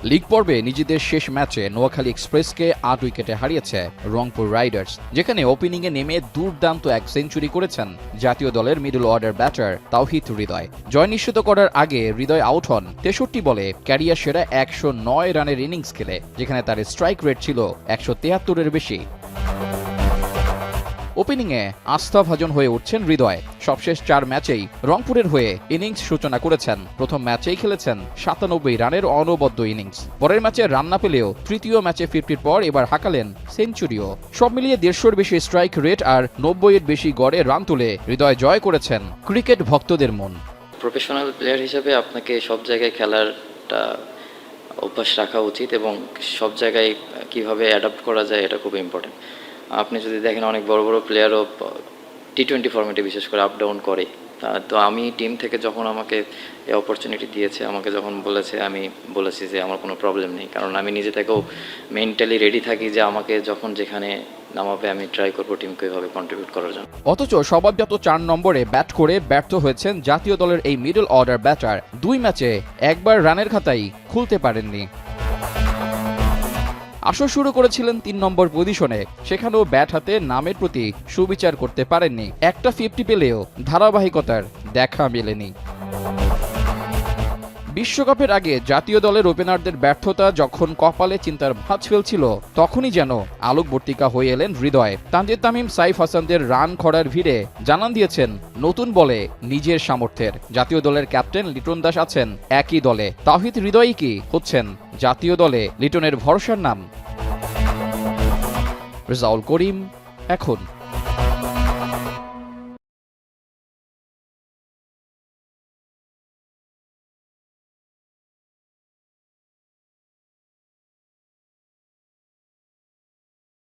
League পর্বে নিজেদের শেষ ম্যাচে নোয়াখালী এক্সপ্রেসকে ৮ উইকেটে হারিয়েছে রংপুর রাইডার্স, যেখানে ওপেনিংয়ে নেমে দুর্দান্ত এক সেঞ্চুরি করেছেন জাতীয় দলের middle order batter Towhid Hridoy. জয় নিশ্চিত করার আগে হৃদয় আউট হন ৬৩ বলে ক্যারিয়ার সেরা ১০৯ রানের ইনিংস খেলে, যেখানে তার স্ট্রাইক রেট ছিল ১৭৩-এর বেশি। ওপেনিংয়ে আস্থাভাজন হয়ে উঠছেন হৃদয়। সবশেষ ৪ ম্যাচেই রংপুরের হয়ে ইনিংস সূচনা করেছেন। প্রথম ম্যাচেই খেলেছেন ৯৭ রানের অনবদ্য ইনিংস। পরের ম্যাচে রান না পেলেও তৃতীয় ম্যাচে 50-র পর এবার হাঁকালেন সেঞ্চুরিও। সব মিলিয়ে ১৫০-র বেশি স্ট্রাইক রেট আর ৯০-এর বেশি গড়ে রান তুলে হৃদয় জয় করেছেন ক্রিকেট ভক্তদের মন। প্রফেশনাল প্লেয়ার হিসেবে আপনাকে সব জায়গায় খেলারটা অভ্যাস রাখা উচিত এবং সব জায়গায় কিভাবে অ্যাডাপ্ট করা যায় এটা খুব ইম্পর্টেন্ট। আপনি যদি দেখেন অনেক বড় বড় প্লেয়ারও টি-20 ফরম্যাটে বিশেষ করে আপ ডাউন করে। তো আমি টিম থেকে যখন আমাকে এই অপরচুনিটি দিয়েছে, আমাকে যখন বলেছে, আমি বলেছি যে আমার কোনো প্রবলেম নেই, কারণ আমি নিজে থেকেও মেন্টালি রেডি থাকি যে আমাকে যখন যেখানে নামাবে আমি ট্রাই করবো টিমকে এভাবে কন্ট্রিবিউট করার জন্য। অথচ স্বভাবজাত ৪ নম্বরে ব্যাট করে ব্যর্থ হয়েছেন জাতীয় দলের এই মিডল অর্ডার ব্যাটার। ২ ম্যাচে একবার রানের খাতাই খুলতে পারেননি। আসর শুরু করেছিলেন ৩ নম্বর পজিশনে, সেখানেও ব্যাট হাতে নামের প্রতি সুবিচার করতে পারেননি। একটা 50 পেলেও ধারাবাহিকতার দেখা মেলেনি। বিশ্বকাপের আগে জাতীয় দলের ওপেনারদের ব্যর্থতা যখন কপালে চিন্তার ভাঁজ ফেলছিল, তখনই যেন আলোকবর্তিকা হয়ে এলেন হৃদয়। তানজিদ তামিম, সাইফ হাসানদের রান খরার ভিড়ে জানান দিয়েছেন নতুন বলে নিজের সামর্থ্যের। জাতীয় দলের ক্যাপ্টেন লিটন দাস আছেন একই দলে। তাওহিদ হৃদয়ই কি হচ্ছেন জাতীয় দলে লিটনের ভরসার নাম? রেজাউল করিম, এখন।